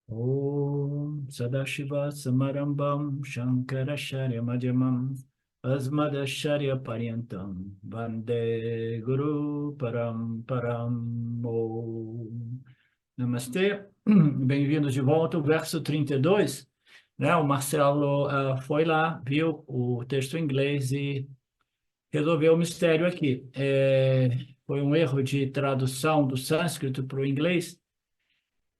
Om Sadashiva Samarambam Shankaracharya Madhyamam Asmadacharya Paryantam Vande Guru Paramparam Om. Namastê, bem-vindos de volta. O verso 32, né? O Marcelo foi lá, viu o texto em inglês e resolveu o mistério aqui. Foi um erro de tradução do sânscrito para o inglês.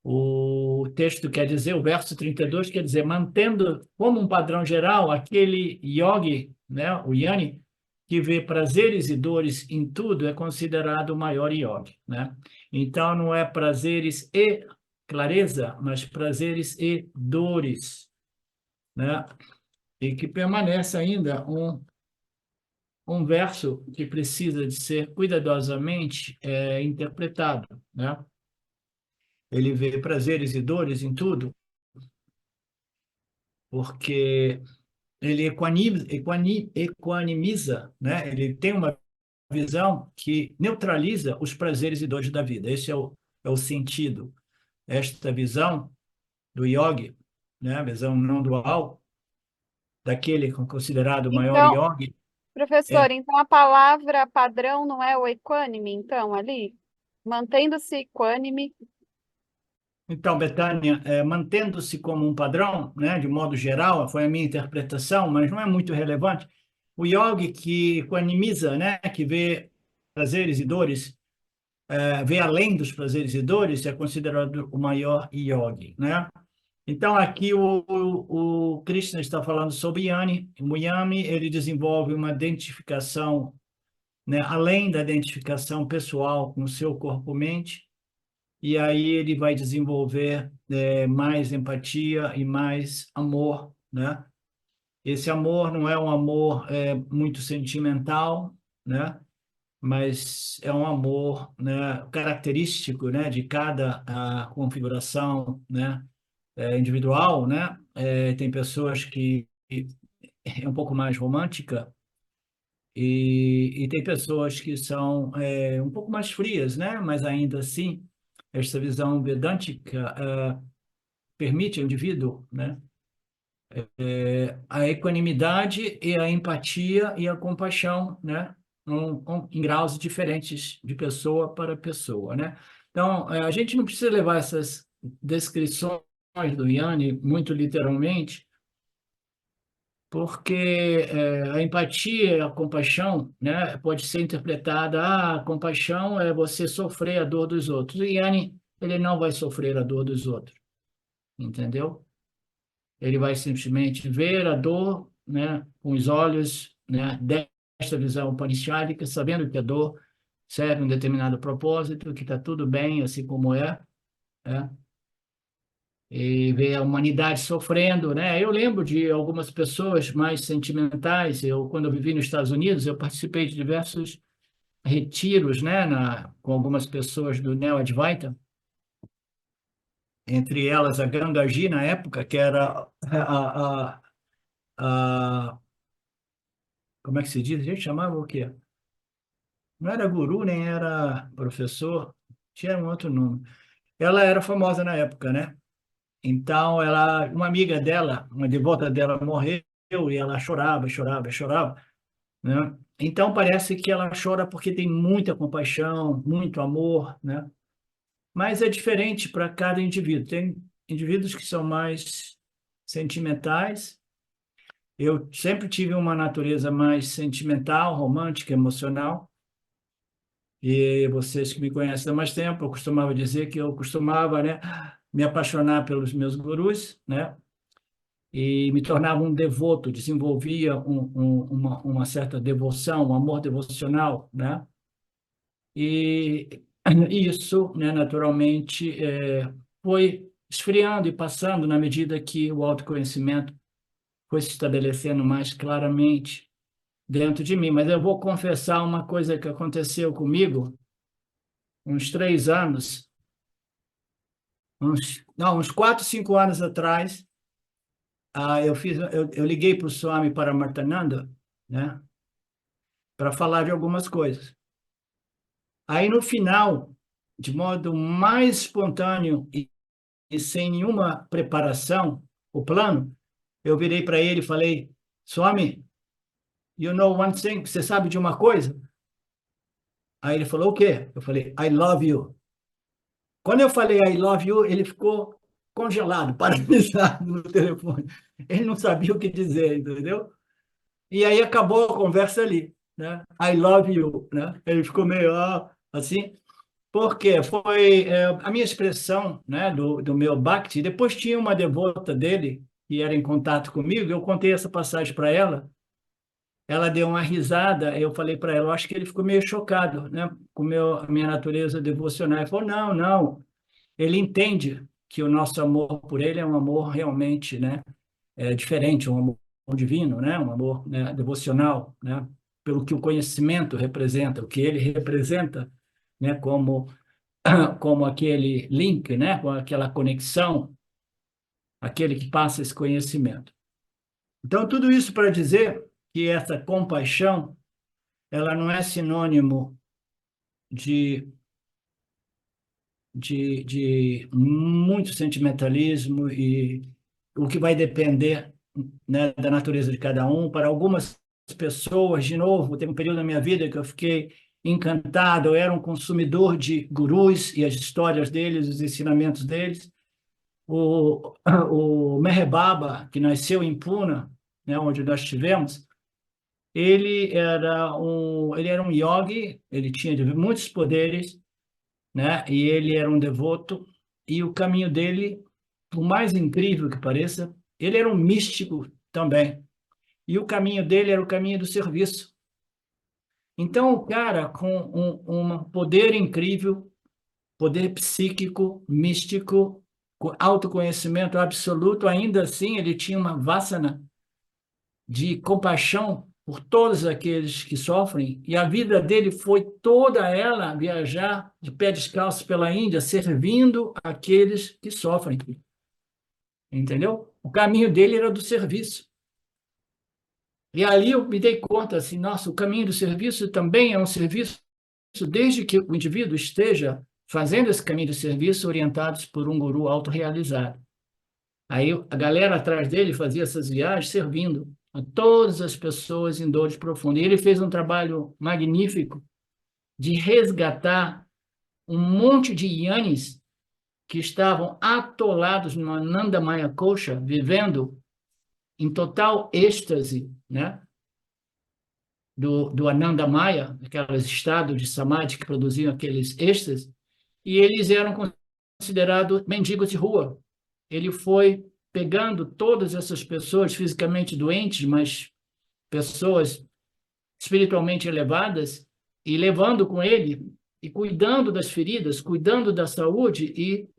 O texto quer dizer, o verso 32 quer dizer, mantendo como um padrão geral aquele yogi, né, o yani, que vê prazeres e dores em tudo, é considerado o maior yogi, né? Então, não é prazeres e clareza, mas prazeres e dores, né? E que permanece ainda um verso que precisa de ser cuidadosamente interpretado, né? Ele vê prazeres e dores em tudo, porque ele equanimiza, né? Ele tem uma visão que neutraliza os prazeres e dores da vida. Esse é o sentido. Esta visão do yogi, né? A visão não dual, daquele considerado o maior Então, yogi, professor, é. então a palavra padrão não é o equânime, então, ali? Mantendo-se equânime. Então, Betânia, mantendo-se como um padrão, né, de modo geral, foi a minha interpretação, mas não é muito relevante. O yogi que equanimiza, né, que vê prazeres e dores, vê além dos prazeres e dores, é considerado o maior yogi, né? Então, aqui o Krishna está falando sobre Yami. O Yami, ele desenvolve uma identificação, né, além da identificação pessoal com o seu corpo-mente, e aí ele vai desenvolver mais empatia e mais amor, né? Esse amor não é um amor muito sentimental, né? Mas é um amor, né, característico, né, de cada configuração, né, individual, né? Tem pessoas que é um pouco mais romântica e tem pessoas que são um pouco mais frias, né? Mas ainda assim, esta visão vedântica permite ao indivíduo, né, a equanimidade e a empatia e a compaixão, né, em graus diferentes de pessoa para pessoa, né? Então, a gente não precisa levar essas descrições do Yanni muito literalmente, porque a empatia e a compaixão, né, pode ser interpretada, a compaixão é você sofrer a dor dos outros. E Yanni, ele não vai sofrer a dor dos outros, entendeu? Ele vai simplesmente ver a dor, né, com os olhos, né, desta visão panichádica, sabendo que a dor serve um determinado propósito, que está tudo bem assim como é, né? E ver a humanidade sofrendo, né? Eu lembro de algumas pessoas mais sentimentais. Quando eu vivi nos Estados Unidos, eu participei de diversos retiros, né, com algumas pessoas do Neo Advaita, entre elas a Gangaji na época, que era a como é que se diz? A gente chamava o quê? Não era guru, nem era professor, tinha um outro nome. Ela era famosa na época, né? Então, uma amiga dela, uma devota dela morreu e ela chorava, chorava, chorava, né? Então, parece que ela chora porque tem muita compaixão, muito amor, né? Mas é diferente para cada indivíduo. Tem indivíduos que são mais sentimentais. Eu sempre tive uma natureza mais sentimental, romântica, emocional. E vocês que me conhecem há mais tempo, eu costumava dizer que eu costumava, né, me apaixonar pelos meus gurus, né, e me tornava um devoto, desenvolvia uma certa devoção, um amor devocional, né, e isso, né, naturalmente, foi esfriando e passando na medida que o autoconhecimento foi se estabelecendo mais claramente dentro de mim. Mas eu vou confessar uma coisa que aconteceu comigo uns 3 anos, uns 4, 5 anos atrás, eu liguei para o Swami Paramartananda, né, para falar de algumas coisas. Aí, no final, de modo mais espontâneo e sem nenhuma preparação, o plano, eu virei para ele e falei, Swami, you know one thing, você sabe de uma coisa? Aí ele falou, o quê? Eu falei, I love you. Quando eu falei I love you, ele ficou congelado, paralisado no telefone. Ele não sabia o que dizer, entendeu? E aí acabou a conversa ali, né? I love you, né? Ele ficou meio assim, porque foi a minha expressão, né, do meu Bhakti. Depois tinha uma devota dele que era em contato comigo, eu contei essa passagem para ela, ela deu uma risada, eu falei para ela, eu acho que ele ficou meio chocado, né, com a minha natureza devocional. Ele falou, não, não, ele entende que o nosso amor por ele é um amor realmente, né, diferente, um amor divino, né, um amor, né, devocional, né, pelo que o conhecimento representa, o que ele representa, né, como aquele link, né, com aquela conexão, aquele que passa esse conhecimento. Então, tudo isso para dizer que essa compaixão, ela não é sinônimo de, de muito sentimentalismo e o que vai depender, né, da natureza de cada um. Para algumas pessoas, de novo, teve um período na minha vida que eu fiquei encantado, eu era um consumidor de gurus e as histórias deles, os ensinamentos deles. O Meher Baba, que nasceu em Pune, né, onde nós estivemos, ele era um yogi, ele tinha muitos poderes, né, e ele era um devoto, e o caminho dele, por mais incrível que pareça, ele era um místico também, e o caminho dele era o caminho do serviço. Então, o cara com um poder incrível, poder psíquico, místico, com autoconhecimento absoluto, ainda assim ele tinha uma vássana de compaixão por todos aqueles que sofrem, e a vida dele foi toda ela viajar de pé descalço pela Índia, servindo aqueles que sofrem. Entendeu? O caminho dele era do serviço. E ali eu me dei conta assim, nossa, o caminho do serviço também é um serviço desde que o indivíduo esteja fazendo esse caminho de serviço orientados por um guru autorrealizado. Aí a galera atrás dele fazia essas viagens servindo a todas as pessoas em dores profundas. E ele fez um trabalho magnífico de resgatar um monte de yanis que estavam atolados numa Nandamaya Kosha, vivendo em total êxtase, né? do Anandamaya, aqueles estados de samadhi que produziam aqueles êxtases, e eles eram considerados mendigos de rua. Ele foi pegando todas essas pessoas fisicamente doentes, mas pessoas espiritualmente elevadas, e levando com ele, e cuidando das feridas, cuidando da saúde e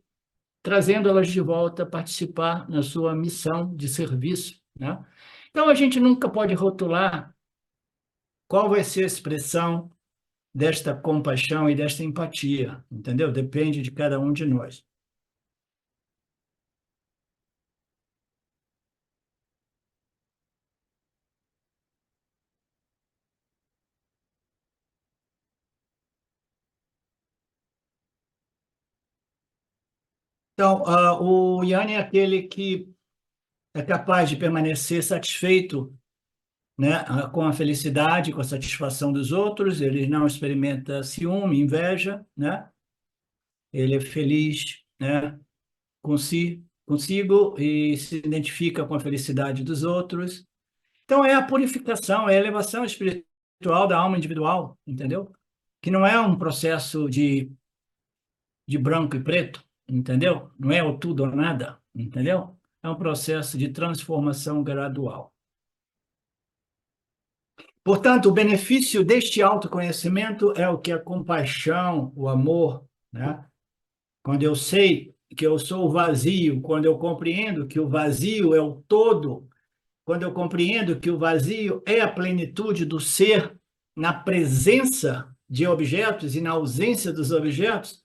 trazendo elas de volta a participar na sua missão de serviço, né? Então, a gente nunca pode rotular qual vai ser a expressão desta compaixão e desta empatia, entendeu? Depende de cada um de nós. Então, o Yanni é aquele que é capaz de permanecer satisfeito, né, com a felicidade, com a satisfação dos outros, ele não experimenta ciúme, inveja, né? Ele é feliz, né, consigo e se identifica com a felicidade dos outros. Então, é a purificação, é a elevação espiritual da alma individual, entendeu? Que não é um processo de branco e preto, entendeu? Não é o tudo ou nada, entendeu? É um processo de transformação gradual. Portanto, o benefício deste autoconhecimento é o que a compaixão, o amor, né? Quando eu sei que eu sou o vazio, quando eu compreendo que o vazio é o todo, quando eu compreendo que o vazio é a plenitude do ser na presença de objetos e na ausência dos objetos,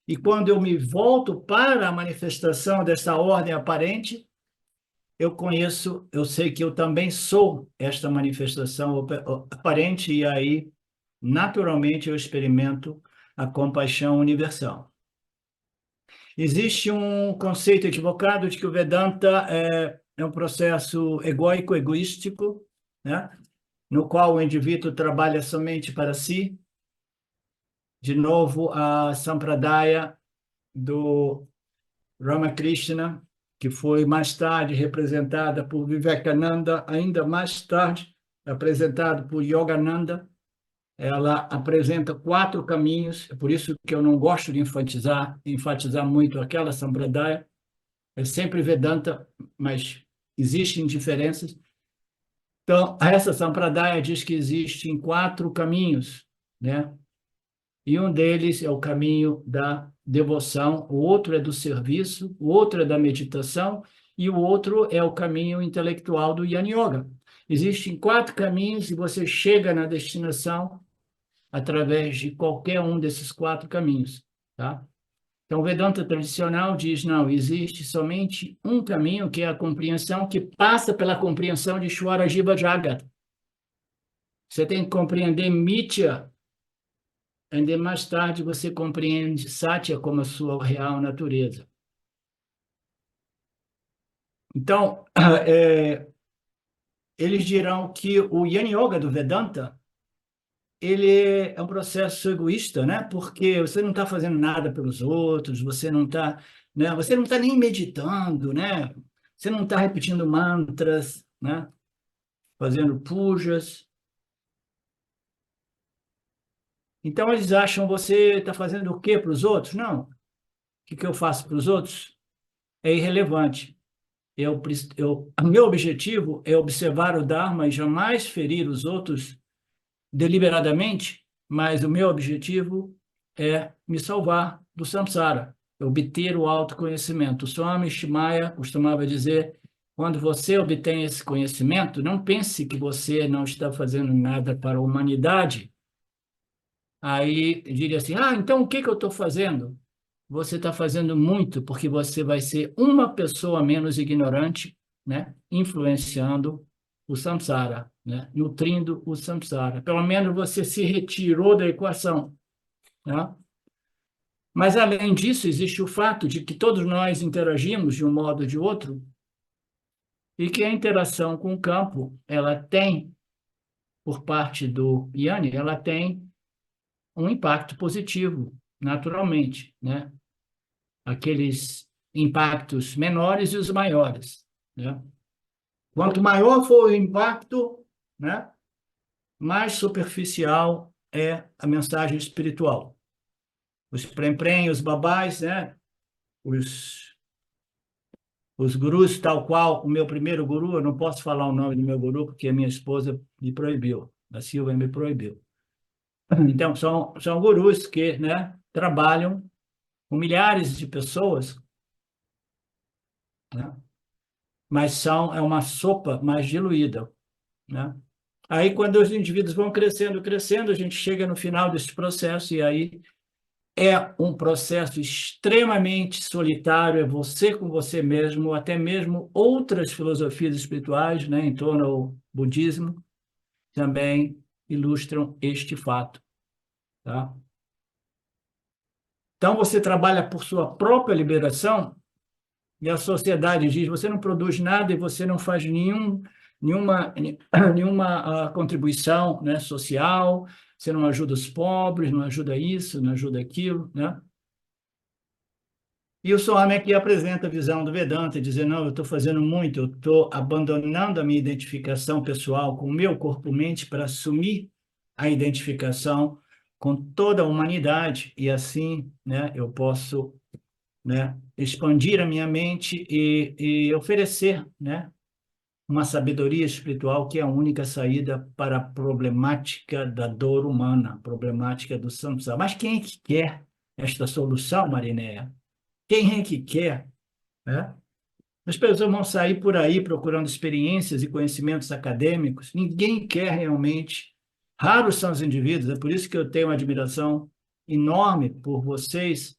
e quando eu me volto para a manifestação dessa ordem aparente, eu sei que eu também sou esta manifestação aparente, e aí, naturalmente, eu experimento a compaixão universal. Existe um conceito equivocado de que o Vedanta é um processo egóico, egoístico, né? No qual o indivíduo trabalha somente para si. De novo, a Sampradaya do Ramakrishna, que foi mais tarde representada por Vivekananda, ainda mais tarde apresentado por Yogananda. Ela apresenta 4 caminhos, é por isso que eu não gosto de enfatizar muito aquela Sampradaya, é sempre Vedanta, mas existem diferenças. Então, essa Sampradaya diz que existem 4 caminhos, né? E um deles é o caminho da devoção, o outro é do serviço, o outro é da meditação e o outro é o caminho intelectual do Jnana Yoga. Existem 4 caminhos e você chega na destinação através de qualquer um desses 4 caminhos, tá? Então, o Vedanta tradicional diz, não, existe somente um caminho, que é a compreensão, que passa pela compreensão de Shvara Jiva Jagat. Você tem que compreender Mithya, e mais tarde você compreende Satya como a sua real natureza. Então, eles dirão que o Jnana Yoga do Vedanta ele é um processo egoísta, né? Porque você não está fazendo nada pelos outros, você não está, né? Você não está nem meditando, né? Você não está repetindo mantras, né? Fazendo pujas. Então eles acham você está fazendo o quê para os outros? Não. O que eu faço para os outros é irrelevante. O meu objetivo é observar o Dharma e jamais ferir os outros deliberadamente, mas o meu objetivo é me salvar do samsara, obter o autoconhecimento. O Swami Shimaya costumava dizer, quando você obtém esse conhecimento, não pense que você não está fazendo nada para a humanidade. Aí diria assim, então o que eu estou fazendo? Você está fazendo muito, porque você vai ser uma pessoa menos ignorante, né? Influenciando o samsara, né? Nutrindo o samsara. Pelo menos você se retirou da equação, né? Mas, além disso, existe o fato de que todos nós interagimos de um modo ou de outro e que a interação com o campo, ela tem, por parte do Yanni, ela tem um impacto positivo, naturalmente, né? Aqueles impactos menores e os maiores, né? Quanto maior for o impacto, né, mais superficial é a mensagem espiritual. Os prem-prem, os babás, né, os, os gurus, tal qual o meu primeiro guru, eu não posso falar o nome do meu guru porque a minha esposa me proibiu, a Silvia me proibiu. Então, são gurus que, né, trabalham com milhares de pessoas, né, mas é uma sopa mais diluída, né? Aí, quando os indivíduos vão crescendo, crescendo, a gente chega no final desse processo, e aí é um processo extremamente solitário, é você com você mesmo, ou até mesmo outras filosofias espirituais, né, em torno ao budismo, também ilustram este fato, tá? Então, você trabalha por sua própria liberação, e a sociedade diz, você não produz nada e você não faz nenhuma, nenhuma contribuição, né, social, você não ajuda os pobres, não ajuda isso, não ajuda aquilo, né? E o Swami aqui apresenta a visão do Vedanta, dizendo, não, eu estou fazendo muito, eu estou abandonando a minha identificação pessoal com o meu corpo-mente para assumir a identificação com toda a humanidade, e assim, né, eu posso, né, expandir a minha mente e oferecer, né, uma sabedoria espiritual que é a única saída para a problemática da dor humana, a problemática do samsara. Mas quem é que quer esta solução, Marinéia? Quem é que quer, né? As pessoas vão sair por aí procurando experiências e conhecimentos acadêmicos. Ninguém quer realmente. Raros são os indivíduos. É por isso que eu tenho uma admiração enorme por vocês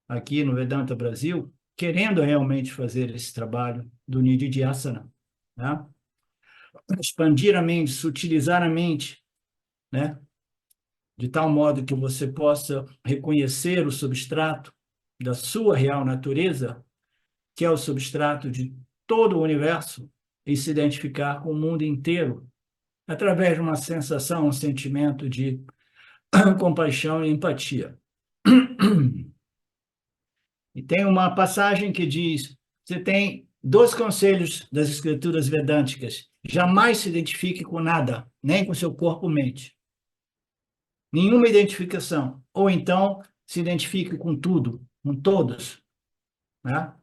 aqui no Vedanta Brasil, querendo realmente fazer esse trabalho do Nididhyasana, né? Expandir a mente, sutilizar a mente, né? De tal modo que você possa reconhecer o substrato, da sua real natureza, que é o substrato de todo o universo, e se identificar com o mundo inteiro, através de uma sensação, um sentimento de compaixão e empatia. E tem uma passagem que diz: você tem dois conselhos das escrituras vedânticas. Jamais se identifique com nada, nem com seu corpo-mente. Nenhuma identificação. Ou então se identifique com tudo, com todos. Né?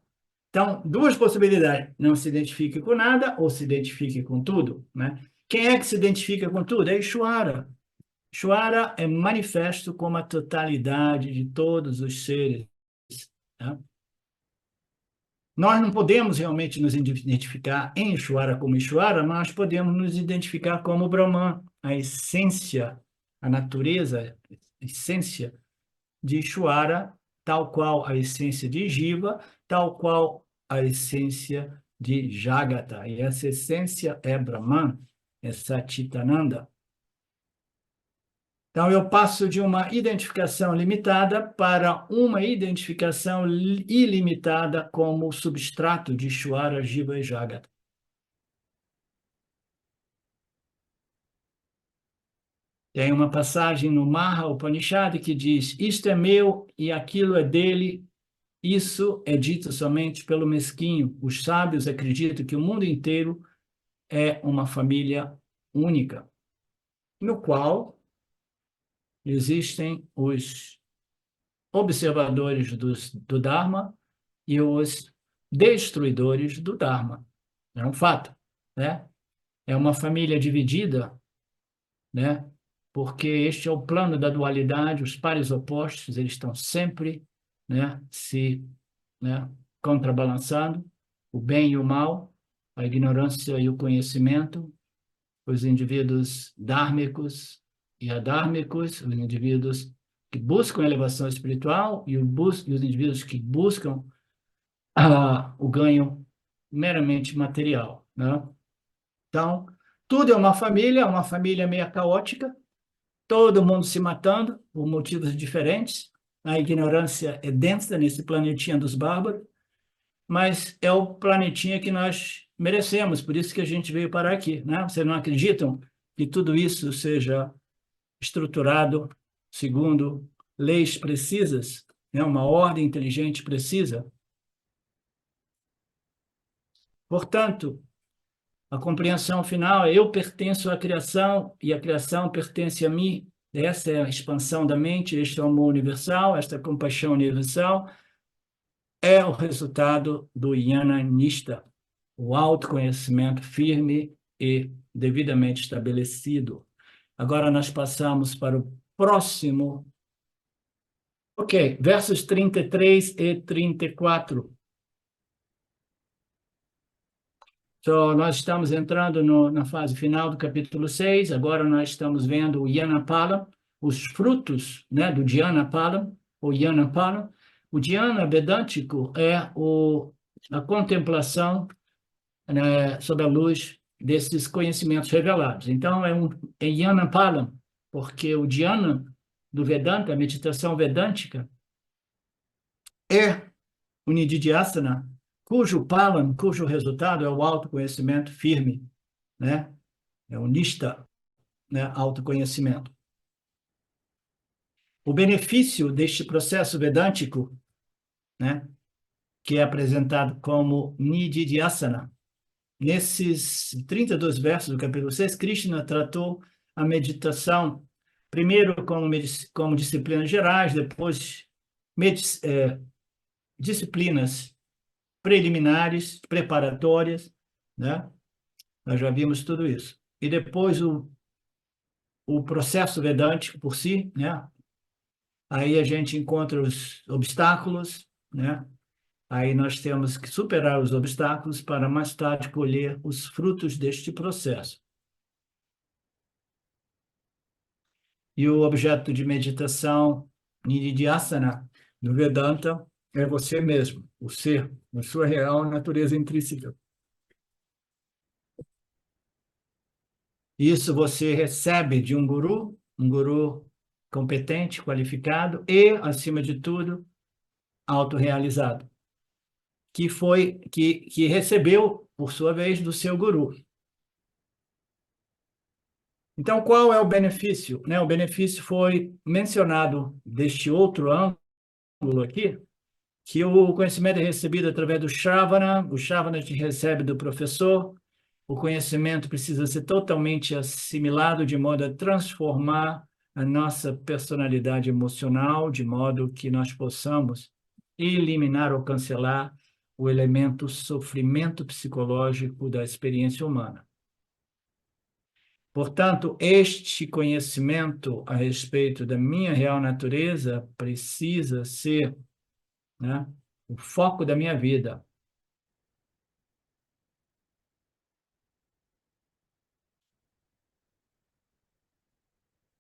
Então, duas possibilidades. Não se identifique com nada ou se identifique com tudo. Né? Quem é que se identifica com tudo? É Ishvara. Ishvara é manifesto como a totalidade de todos os seres. Né? Nós não podemos realmente nos identificar em Ishvara como Ishvara, mas podemos nos identificar como Brahman, a essência, a natureza, a essência de Ishvara, tal qual a essência de Jiva, tal qual a essência de Jagata. E essa essência é Brahman, é Satchitananda. Então, eu passo de uma identificação limitada para uma identificação ilimitada como substrato de Ishvara, Jiva e Jagata. Tem uma passagem no Maha Upanishad que diz: isto é meu e aquilo é dele. Isso é dito somente pelo mesquinho. Os sábios acreditam que o mundo inteiro é uma família única, no qual existem os observadores do Dharma e os destruidores do Dharma. É um fato, né? É uma família dividida, né? Porque este é o plano da dualidade, os pares opostos, eles estão sempre, né, né, contrabalançando o bem e o mal, a ignorância e o conhecimento, os indivíduos dármicos e adármicos, os indivíduos que buscam elevação espiritual e os indivíduos que buscam o ganho meramente material, né? Então, tudo é uma família meio caótica, todo mundo se matando por motivos diferentes. A ignorância é densa nesse planetinha dos bárbaros, mas é o planetinha que nós merecemos, por isso que a gente veio parar aqui, né? Vocês não acreditam que tudo isso seja estruturado segundo leis precisas, né? Uma ordem inteligente precisa? Portanto, a compreensão final é: eu pertenço à criação e a criação pertence a mim. Essa é a expansão da mente, este é o amor universal, esta compaixão universal é o resultado do Jnana Nishta, o autoconhecimento firme e devidamente estabelecido. Agora nós passamos para o próximo. Ok, versos 33 e 34. Então, nós estamos entrando na fase final do capítulo 6. Agora nós estamos vendo o Yanapala, os frutos, né, do Dhyana-pala, ou Yanapala. O Dhyana vedântico é a contemplação, né, sob a luz desses conhecimentos revelados. Então, é Yanapala, porque o Dhyana do Vedanta, a meditação vedântica, é o Nididhyasana, cujo palam, cujo resultado é o autoconhecimento firme, né? É o Nishta, né? Autoconhecimento. O benefício deste processo vedântico, né? Que é apresentado como Nididhyasana. Nesses 32 versos do capítulo 6, Krishna tratou a meditação primeiro como disciplinas gerais, depois disciplinas preliminares, preparatórias, né? Nós já vimos tudo isso. E depois o processo vedântico por si, né? Aí a gente encontra os obstáculos, né? Aí nós temos que superar os obstáculos para mais tarde colher os frutos deste processo. E o objeto de meditação Nididhyasana do Vedanta é você mesmo, o ser, a sua real natureza intrínseca. Isso você recebe de um guru competente, qualificado e, acima de tudo, autorrealizado, que recebeu, por sua vez, do seu guru. Então, qual é o benefício? Né? O benefício foi mencionado deste outro ângulo aqui, que o conhecimento é recebido através do Shravana, o Shravana te recebe do professor, o conhecimento precisa ser totalmente assimilado de modo a transformar a nossa personalidade emocional, de modo que nós possamos eliminar ou cancelar o elemento sofrimento psicológico da experiência humana. Portanto, este conhecimento a respeito da minha real natureza precisa ser, né, o foco da minha vida.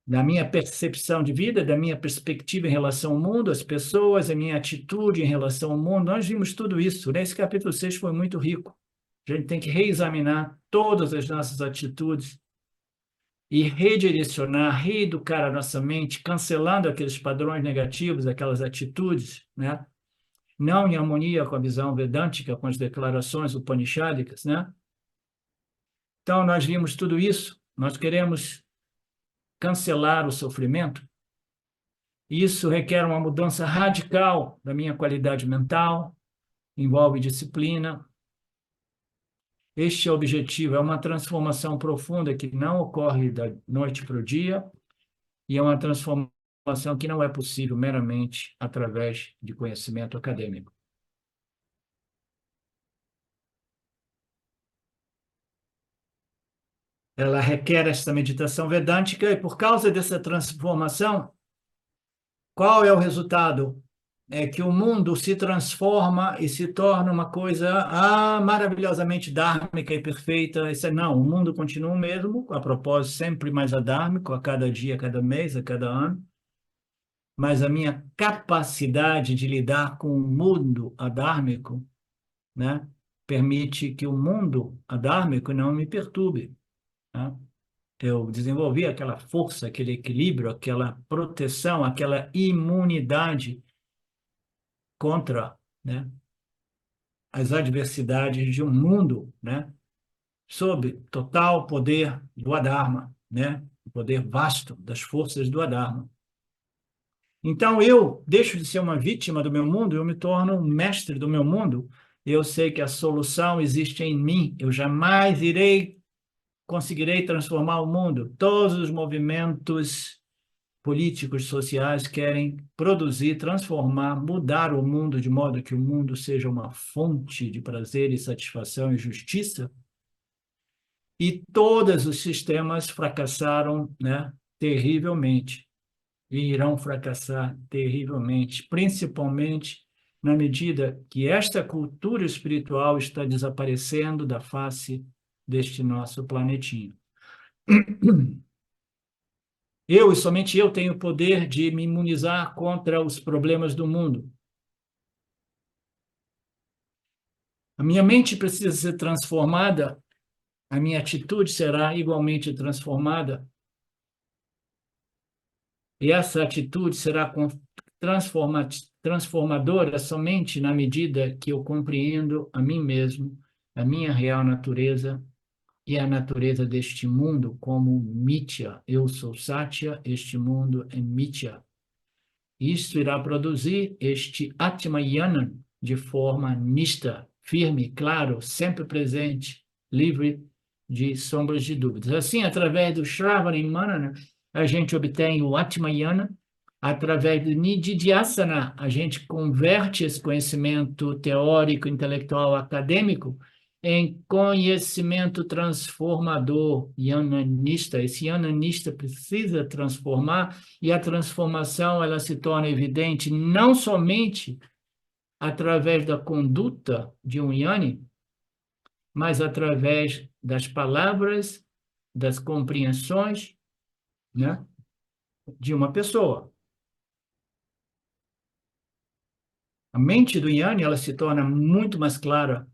Da minha percepção de vida, da minha perspectiva em relação ao mundo, às pessoas, a minha atitude em relação ao mundo. Nós vimos tudo isso, né? Esse capítulo 6 foi muito rico. A gente tem que reexaminar todas as nossas atitudes e redirecionar, reeducar a nossa mente, cancelando aqueles padrões negativos, aquelas atitudes, né? Não em harmonia com a visão vedântica, com as declarações upanishádicas, né? Então, nós vimos tudo isso. Nós queremos cancelar o sofrimento. Isso requer uma mudança radical da minha qualidade mental, envolve disciplina. Este objetivo é uma transformação profunda que não ocorre da noite para o dia e é uma transformação que não é possível meramente através de conhecimento acadêmico. Ela requer esta meditação vedântica e, por causa dessa transformação, qual é o resultado? É que o mundo se transforma e se torna uma coisa maravilhosamente dármica e perfeita. Isso não, o mundo continua o mesmo, a propósito, sempre mais adármico, a cada dia, a cada mês, a cada ano. Mas a minha capacidade de lidar com o mundo adármico, né, permite que o mundo adármico não me perturbe, né? Eu desenvolvi aquela força, aquele equilíbrio, aquela proteção, aquela imunidade contra, né, as adversidades de um mundo, né, sob total poder do Adharma, né, o poder vasto das forças do Adharma. Então eu deixo de ser uma vítima do meu mundo, eu me torno um mestre do meu mundo. Eu sei que a solução existe em mim. Eu jamais conseguirei transformar o mundo. Todos os movimentos políticos, sociais querem produzir, transformar, mudar o mundo de modo que o mundo seja uma fonte de prazer e satisfação e justiça. E todos os sistemas fracassaram, né, terrivelmente e irão fracassar terrivelmente, principalmente na medida que esta cultura espiritual está desaparecendo da face deste nosso planetinho. Eu e somente eu tenho o poder de me imunizar contra os problemas do mundo. A minha mente precisa ser transformada, a minha atitude será igualmente transformada, e essa atitude será transformadora somente na medida que eu compreendo a mim mesmo, a minha real natureza e a natureza deste mundo como Mithya. Eu sou Satya, este mundo é Mithya. Isto irá produzir este Atmayana de forma nista, firme, claro, sempre presente, livre de sombras de dúvidas. Assim, através do Shravana e Manana, a gente obtém o Atmayana. Através do Nididhyasana, a gente converte esse conhecimento teórico, intelectual, acadêmico em conhecimento transformador, yananista. Esse yananista precisa transformar, e a transformação ela se torna evidente não somente através da conduta de um yani, mas através das palavras, das compreensões, né, de uma pessoa. A mente do yani ela se torna muito mais clara.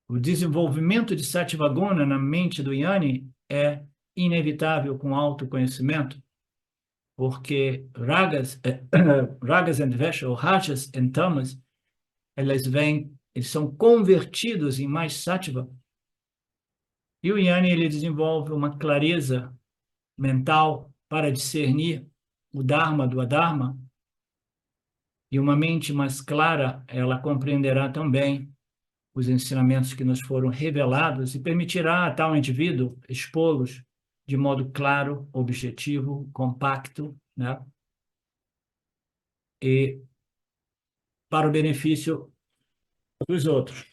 O desenvolvimento de Satyavaguna na mente do yani é inevitável com autoconhecimento, porque ragas and dvesha, ou rajas and tamas, eles são convertidos em mais sattva. E o Jnani, ele desenvolve uma clareza mental para discernir o Dharma do Adharma, e uma mente mais clara, ela compreenderá também os ensinamentos que nos foram revelados e permitirá a tal indivíduo expô-los de modo claro, objetivo, compacto, né? E para o benefício dos outros.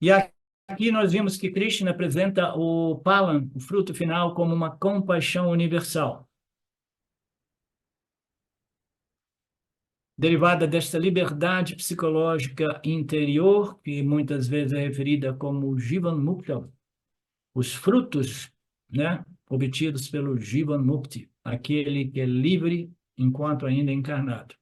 E aqui nós vimos que Krishna apresenta o Palan, o fruto final, como uma compaixão universal, derivada desta liberdade psicológica interior, que muitas vezes é referida como Jivan Mukta, os frutos, né, obtidos pelo Jivan Mukti, aquele que é livre enquanto ainda encarnado.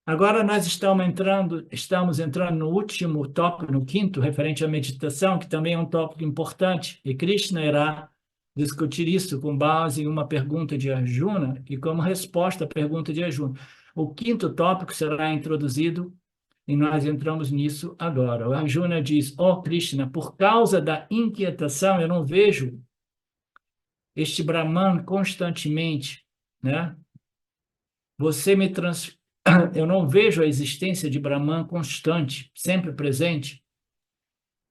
Agora nós estamos entrando no último tópico, no quinto, referente à meditação, que também é um tópico importante, e Krishna irá discutir isso com base em uma pergunta de Arjuna e como resposta à pergunta de Arjuna. O quinto tópico será introduzido e nós entramos nisso agora. O Arjuna diz: ó Krishna, por causa da inquietação, eu não vejo este Brahman constantemente, né? Você me Eu não vejo a existência de Brahman constante, sempre presente,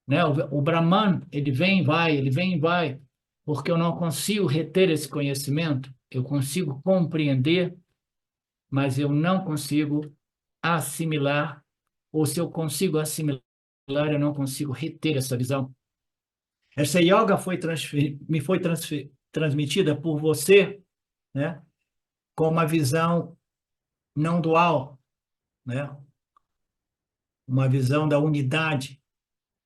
né? O Brahman, ele vem e vai, porque eu não consigo reter esse conhecimento, eu consigo compreender, mas eu não consigo assimilar, ou se eu consigo assimilar, eu não consigo reter essa visão. Essa yoga me foi transmitida por você, né? Com uma visão não dual, né? Uma visão da unidade,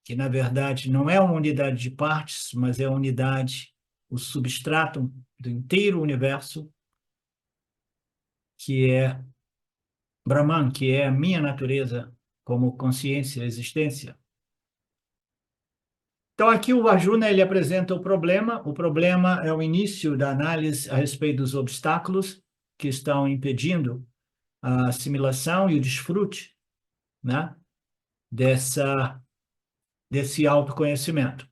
que na verdade não é uma unidade de partes, mas é a unidade, o substratum do inteiro universo, que é Brahman, que é a minha natureza como consciência, existência. Então aqui o Arjuna, ele apresenta o problema é o início da análise a respeito dos obstáculos que estão impedindo a assimilação e o desfrute, né, desse autoconhecimento.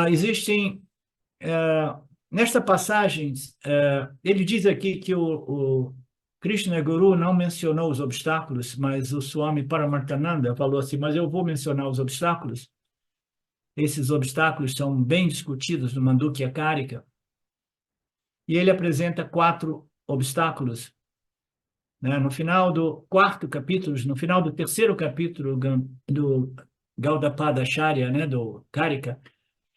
Existem, nesta passagem, ele diz aqui que o Krishna Guru não mencionou os obstáculos, mas o Swami Paramarthananda falou assim, mas eu vou mencionar os obstáculos. Esses obstáculos são bem discutidos no Mandukya Karika. E ele apresenta 4 obstáculos, né? No final do quarto capítulo, no final do terceiro capítulo do Gaudapada-charya, né, do Karika,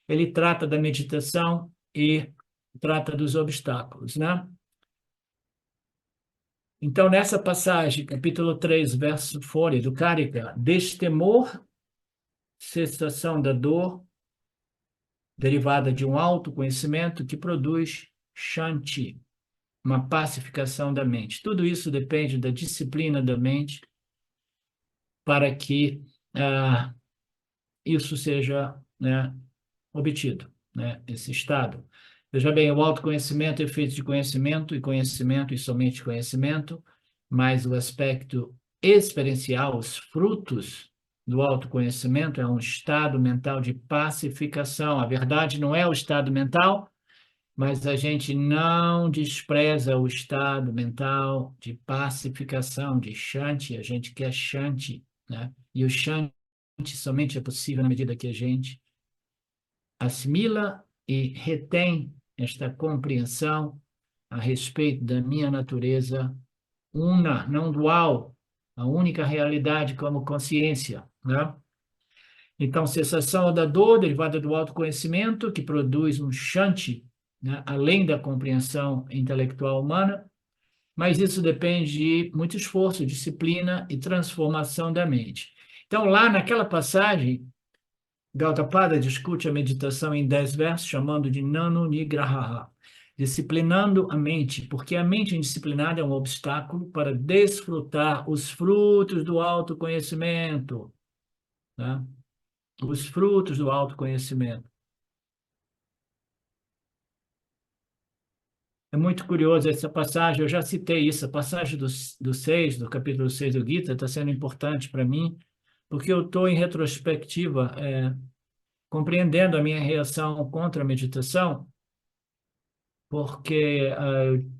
ele trata da meditação e trata dos obstáculos, né? Então, nessa passagem, capítulo 3, verso 4 do Karika, destemor, cessação da dor, derivada de um autoconhecimento que produz Shanti, uma pacificação da mente. Tudo isso depende da disciplina da mente para que isso seja, né, obtido, né, esse estado. Veja bem, o autoconhecimento é feito de conhecimento e somente conhecimento, mas o aspecto experiencial, os frutos do autoconhecimento é um estado mental de pacificação. A verdade não é o estado mental, mas a gente não despreza o estado mental de pacificação, de shanti, a gente quer shanti, né? E o shanti somente é possível na medida que a gente assimila e retém esta compreensão a respeito da minha natureza una, não dual, a única realidade como consciência, né? Então, cessação da dor derivada do autoconhecimento, que produz um shanti, né, além da compreensão intelectual humana, mas isso depende de muito esforço, disciplina e transformação da mente. Então, lá naquela passagem, Gaudapada discute a meditação em 10 versos, chamando de Nanu Nigraha, disciplinando a mente, porque a mente indisciplinada é um obstáculo para desfrutar os frutos do autoconhecimento, né? os frutos do autoconhecimento. É muito curioso essa passagem, eu já citei isso, a passagem do 6, do capítulo 6 do Gita, está sendo importante para mim, porque eu estou em retrospectiva, compreendendo a minha reação contra a meditação, porque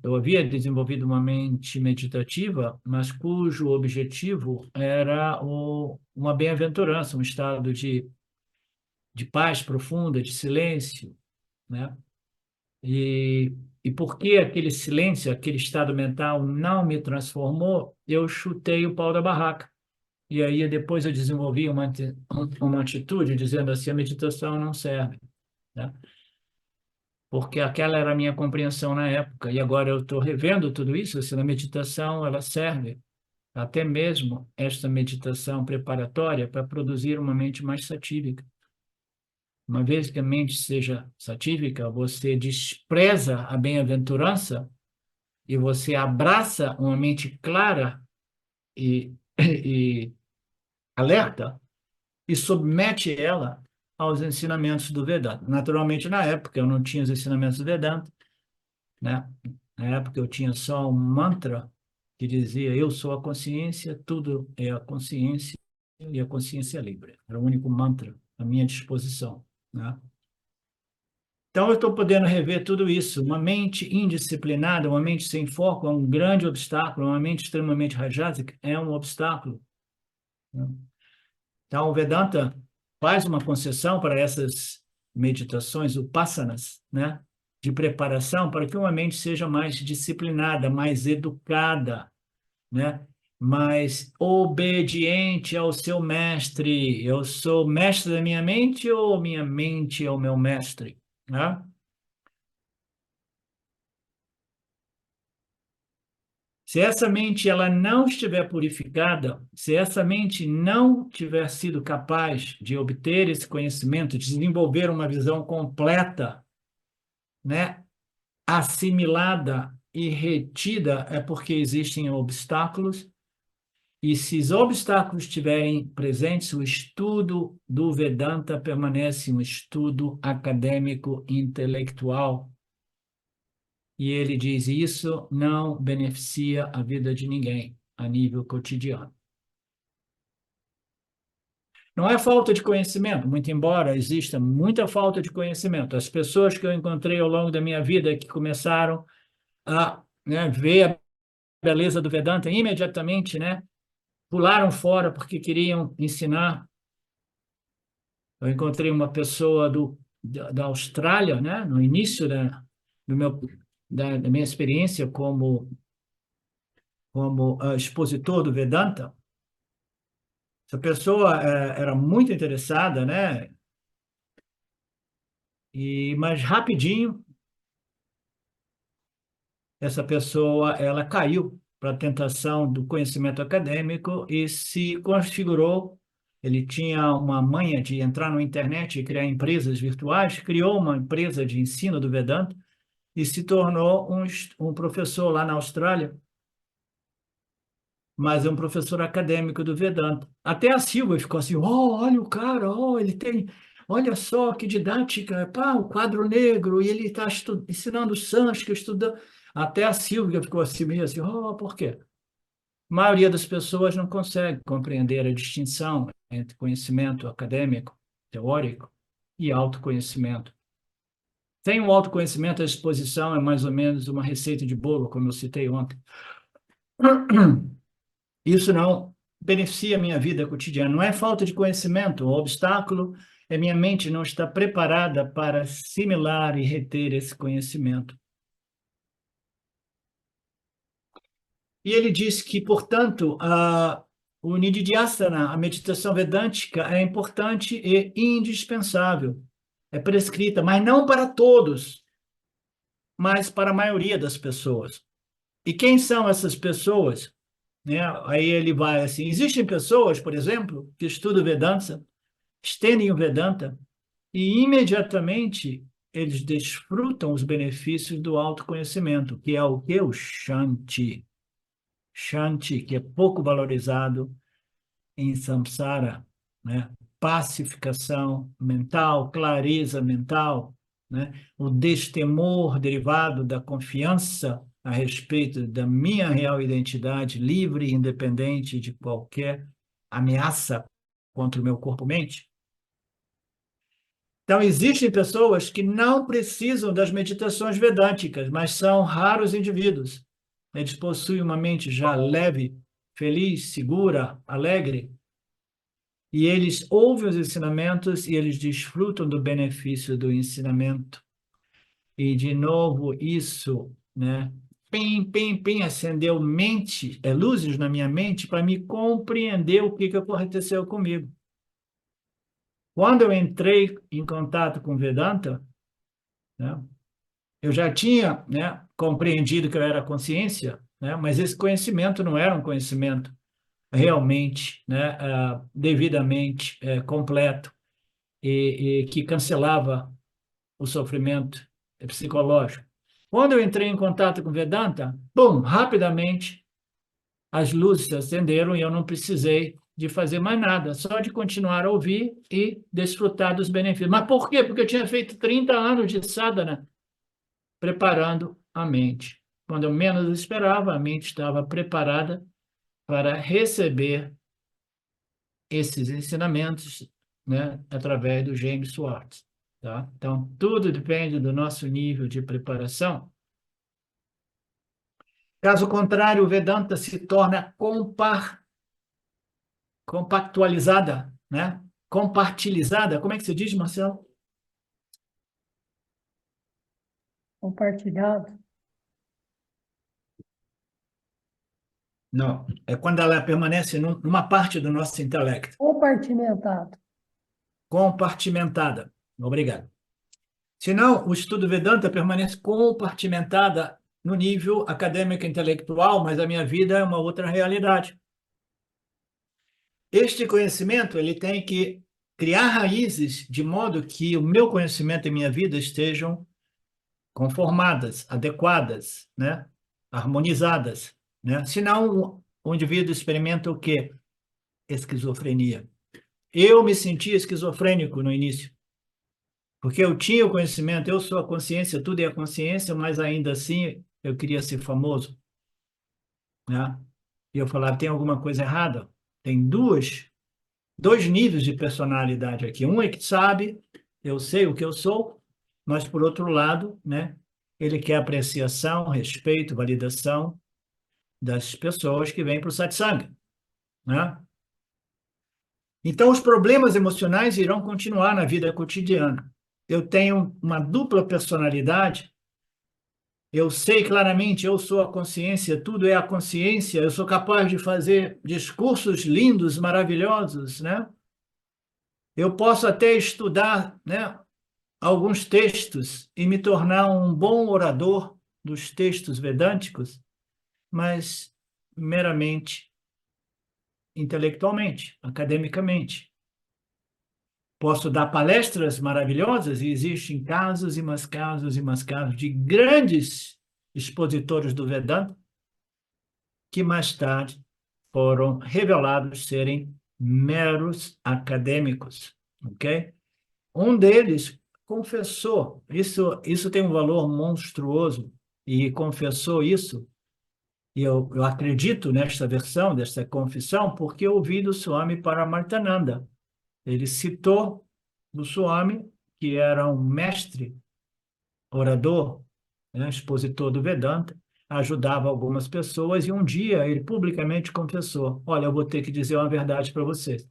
eu havia desenvolvido uma mente meditativa, mas cujo objetivo era uma bem-aventurança, um estado de paz profunda, de silêncio, né? E porque aquele silêncio, aquele estado mental não me transformou, eu chutei o pau da barraca. E aí depois eu desenvolvi uma atitude dizendo assim, a meditação não serve, né? Porque aquela era a minha compreensão na época. E agora eu estou revendo tudo isso, assim, a meditação ela serve até mesmo esta meditação preparatória para produzir uma mente mais satívica. Uma vez que a mente seja satívica, você despreza a bem-aventurança e você abraça uma mente clara e alerta e submete ela aos ensinamentos do Vedanta. Naturalmente, na época, eu não tinha os ensinamentos do Vedanta, né? Na época, eu tinha só um mantra que dizia: Eu sou a consciência, tudo é a consciência e a consciência é livre. Era o único mantra à minha disposição, né? Então, eu estou podendo rever tudo isso. Uma mente indisciplinada, uma mente sem foco é um grande obstáculo, uma mente extremamente rajásica é um obstáculo, né? Então, o Vedanta faz uma concessão para essas meditações, upassanas, né? De preparação para que uma mente seja mais disciplinada, mais educada, né? Mais obediente ao seu mestre. Eu sou mestre da minha mente ou minha mente é o meu mestre, né? Se essa mente ela não estiver purificada, se essa mente não tiver sido capaz de obter esse conhecimento, de desenvolver uma visão completa, né, assimilada e retida, é porque existem obstáculos, e se os obstáculos estiverem presentes, o estudo do Vedanta permanece um estudo acadêmico intelectual. E ele diz: isso não beneficia a vida de ninguém a nível cotidiano. Não é falta de conhecimento, muito embora exista muita falta de conhecimento. As pessoas que eu encontrei ao longo da minha vida que começaram a, né, ver a beleza do Vedanta imediatamente, né, pularam fora porque queriam ensinar. Eu encontrei uma pessoa da Austrália, né, no início do meu, da minha experiência como expositor do Vedanta. Essa pessoa era muito interessada, né? Mas rapidinho essa pessoa ela caiu para a tentação do conhecimento acadêmico e se configurou. Ele tinha uma manha de entrar na internet e criar empresas virtuais, criou uma empresa de ensino do Vedanta e se tornou um professor lá na Austrália, mas é um professor acadêmico do Vedanta. Até a Silvia ficou assim: oh, olha o cara, oh, ele tem, olha só que didática, pá, o quadro negro, e ele está ensinando sânscrito, estudando. Até a Silvia ficou assim, meio assim: oh, por quê? A maioria das pessoas não consegue compreender a distinção entre conhecimento acadêmico, teórico, e autoconhecimento. Sem o autoconhecimento, a exposição é mais ou menos uma receita de bolo, como eu citei ontem. Isso não beneficia a minha vida cotidiana. Não é falta de conhecimento, o obstáculo é minha mente não estar preparada para assimilar e reter esse conhecimento. E ele diz que, portanto, o Nididhyasana, a meditação vedântica, é importante e indispensável. É prescrita, mas não para todos, mas para a maioria das pessoas. E quem são essas pessoas? Né? Aí ele vai assim: existem pessoas, por exemplo, que estudam Vedanta, estendem o Vedanta e imediatamente eles desfrutam os benefícios do autoconhecimento, que é o que? O Shanti. Shanti, que é pouco valorizado em samsara, né? pacificação mental, clareza mental, né? O destemor derivado da confiança a respeito da minha real identidade, livre e independente de qualquer ameaça contra o meu corpo-mente. Então, existem pessoas que não precisam das meditações vedânticas, mas são raros indivíduos. Eles possuem uma mente já leve, feliz, segura, alegre, e eles ouvem os ensinamentos e eles desfrutam do benefício do ensinamento. E, de novo, isso, né? Pim, acendeu luzes na minha mente para me compreender o que aconteceu comigo. Quando eu entrei em contato com Vedanta, né, eu já tinha, né, compreendido que eu era consciência, né, mas esse conhecimento não era um conhecimento realmente, né, devidamente completo e que cancelava o sofrimento psicológico. Quando eu entrei em contato com Vedanta, bum, rapidamente as luzes se acenderam e eu não precisei de fazer mais nada, só de continuar a ouvir e desfrutar dos benefícios. Mas por quê? Porque eu tinha feito 30 anos de sadhana, preparando a mente. Quando eu menos esperava, a mente estava preparada para receber esses ensinamentos, né, através do James Schwartz. Tá? Então, tudo depende do nosso nível de preparação. Caso contrário, o Vedanta se torna compactualizada, né? Compartilizada. Como é que se diz, Marcelo? Compartilhado. Não, é quando ela permanece numa parte do nosso intelecto. Compartimentado. Compartimentada. Obrigado. Senão, o estudo Vedanta permanece compartimentada no nível acadêmico e intelectual, mas a minha vida é uma outra realidade. Este conhecimento ele tem que criar raízes de modo que o meu conhecimento e minha vida estejam conformadas, adequadas, né? Harmonizadas, né? Senão, o indivíduo experimenta o quê? Esquizofrenia. Eu me senti esquizofrênico no início, porque eu tinha o conhecimento, eu sou a consciência, tudo é a consciência, mas ainda assim eu queria ser famoso, né? E eu falava, tem alguma coisa errada? Tem dois níveis de personalidade aqui. Um é que sabe, eu sei o que eu sou, mas por outro lado, né, ele quer apreciação, respeito, validação das pessoas que vêm para o satsang, né? Então, os problemas emocionais irão continuar na vida cotidiana. Eu tenho uma dupla personalidade. Eu sei claramente, eu sou a consciência, tudo é a consciência. Eu sou capaz de fazer discursos lindos, maravilhosos, né? Eu posso até estudar, né, alguns textos e me tornar um bom orador dos textos vedânticos, mas meramente intelectualmente, academicamente. Posso dar palestras maravilhosas, e existem casos e mais casos e mais casos de grandes expositores do Vedanta que mais tarde foram revelados serem meros acadêmicos, ok? Um deles confessou, isso tem um valor monstruoso, e confessou isso, e eu acredito nesta versão, desta confissão, porque eu ouvi do Swami Paramartananda. Ele citou do Swami, que era um mestre, orador, né, expositor do Vedanta, ajudava algumas pessoas, e um dia ele publicamente confessou: olha, eu vou ter que dizer uma verdade para vocês.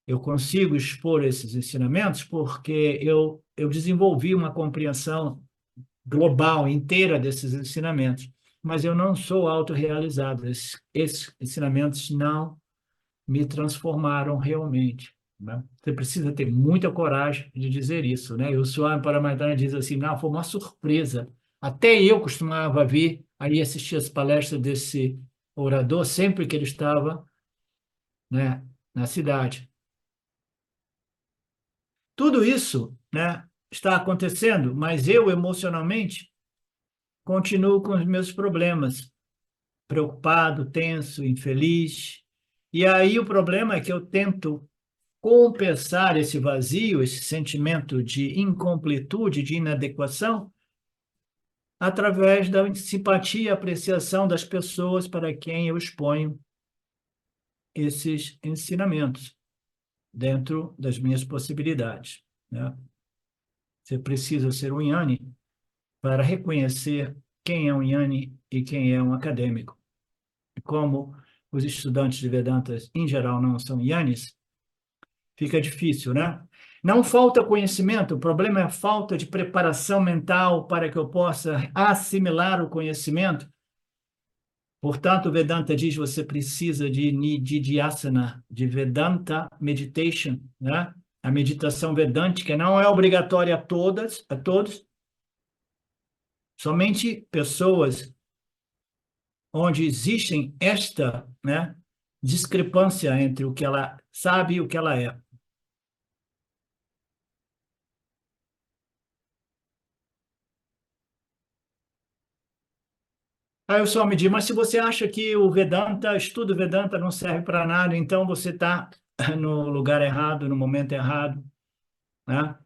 Eu consigo expor esses ensinamentos porque eu desenvolvi uma compreensão global, inteira desses ensinamentos, mas eu não sou autorrealizado. Esses ensinamentos não me transformaram realmente, né? Você precisa ter muita coragem de dizer isso, né? E o Swami Paramatma diz assim, não, foi uma surpresa. Até eu costumava vir ali assistir as palestras desse orador sempre que ele estava, né, na cidade. Tudo isso, né, está acontecendo, mas eu emocionalmente continuo com os meus problemas, preocupado, tenso, infeliz. E aí o problema é que eu tento compensar esse vazio, esse sentimento de incompletude, de inadequação, através da simpatia e apreciação das pessoas para quem eu exponho esses ensinamentos, dentro das minhas possibilidades, né? Você precisa ser um Yanni para reconhecer quem é um Yanni e quem é um acadêmico. E como os estudantes de Vedantas, em geral, não são Yanis, fica difícil, né? Não falta conhecimento, o problema é a falta de preparação mental para que eu possa assimilar o conhecimento. Portanto, o Vedanta diz que você precisa de Nididhyasana, de Vedanta Meditation, né? A meditação vedântica não é obrigatória a todos, somente pessoas onde existem esta, né, discrepância entre o que ela sabe e o que ela é. Aí eu só me digo, mas se você acha que o Vedanta, estudo Vedanta não serve para nada, então você está no lugar errado, no momento errado, né?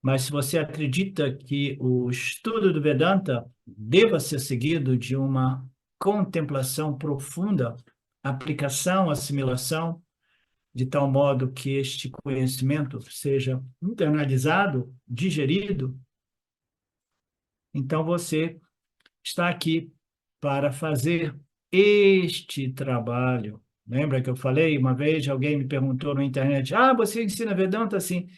Mas se você acredita que o estudo do Vedanta deva ser seguido de uma contemplação profunda, aplicação, assimilação, de tal modo que este conhecimento seja internalizado, digerido, então você está aqui para fazer este trabalho. Lembra que eu falei uma vez, alguém me perguntou na internet: ah, você ensina Vedanta assim?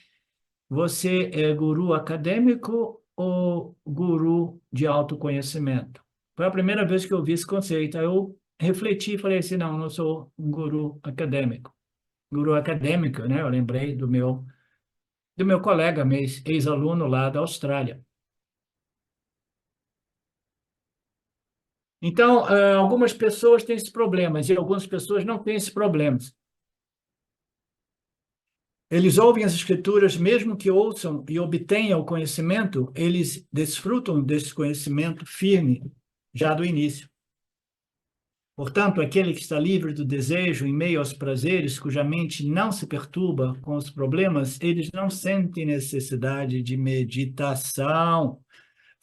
Você é guru acadêmico ou guru de autoconhecimento? Foi a primeira vez que eu vi esse conceito. Aí eu refleti e falei assim: não, não sou um guru acadêmico. Guru acadêmico, né? Eu lembrei do meu colega, meu ex-aluno lá da Austrália. Então, algumas pessoas têm esses problemas e algumas pessoas não têm esses problemas. Eles ouvem as escrituras, mesmo que ouçam e obtenham o conhecimento, eles desfrutam desse conhecimento firme já do início. Portanto, aquele que está livre do desejo em meio aos prazeres, cuja mente não se perturba com os problemas, eles não sentem necessidade de meditação.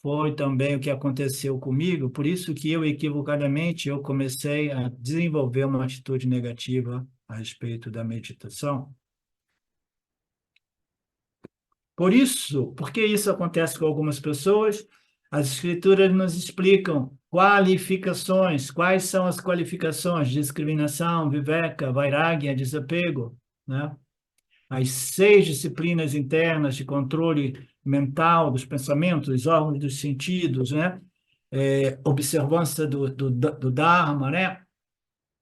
Foi também o que aconteceu comigo, por isso que eu, equivocadamente, eu comecei a desenvolver uma atitude negativa a respeito da meditação. Por isso, por que isso acontece com algumas pessoas? As escrituras nos explicam qualificações, quais são as qualificações: discriminação, viveka, vairagya, desapego, né? As 6 disciplinas internas de controle mental dos pensamentos, dos órgãos dos sentidos, né? Observância do Dharma, né?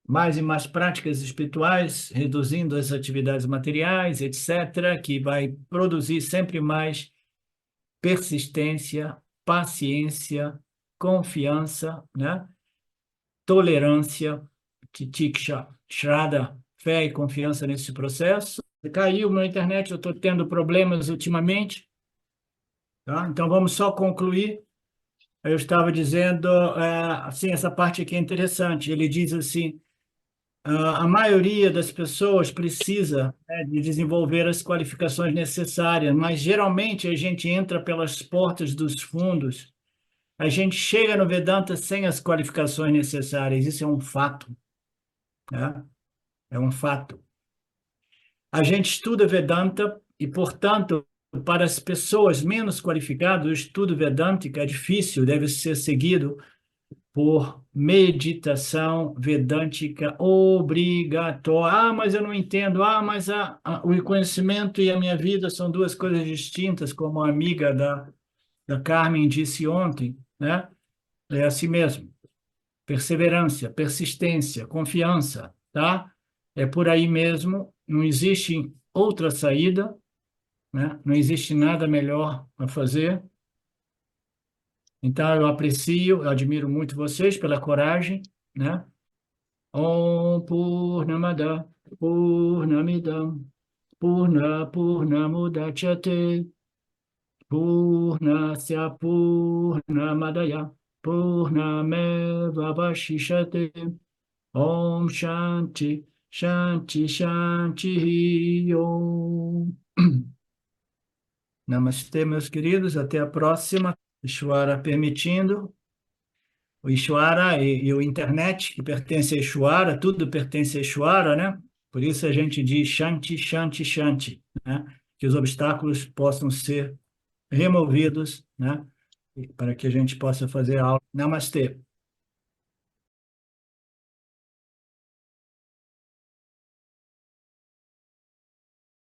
Mais e mais práticas espirituais, reduzindo as atividades materiais, etc., que vai produzir sempre mais persistência, paciência, confiança, né? Tolerância, titiksha, shraddha, fé e confiança nesse processo. Caiu na internet, eu estou tendo problemas ultimamente, tá? Então vamos só concluir. Eu estava dizendo, assim, essa parte aqui é interessante. Ele diz assim: a maioria das pessoas precisa, né, de desenvolver as qualificações necessárias, mas geralmente a gente entra pelas portas dos fundos. A gente chega no Vedanta sem as qualificações necessárias. Isso é um fato, né? É um fato. A gente estuda Vedanta e, portanto, para as pessoas menos qualificadas, o estudo vedântico é difícil, deve ser seguido por meditação vedântica obrigatória. Ah, mas eu não entendo. Ah, mas o conhecimento e a minha vida são duas coisas distintas, como a amiga da Carmen disse ontem, né? É assim mesmo. Perseverança, persistência, confiança, tá? É por aí mesmo. Não existe outra saída, né? Não existe nada melhor a fazer. Então, eu aprecio, eu admiro muito vocês pela coragem, né? Om Purnamada Purnamidam Purnamudachyate Purnasya Purnamadaya Purnameva Vashishate Om Shanti Shanti, Shanti, Om. Namastê, meus queridos. Até a próxima. Ishvara permitindo. O Ishvara e o internet, que pertence a Ishvara, tudo pertence a Ishvara, né? Por isso a gente diz Shanti, Shanti, Shanti, né? Que os obstáculos possam ser removidos, né? Para que a gente possa fazer a aula. Namastê.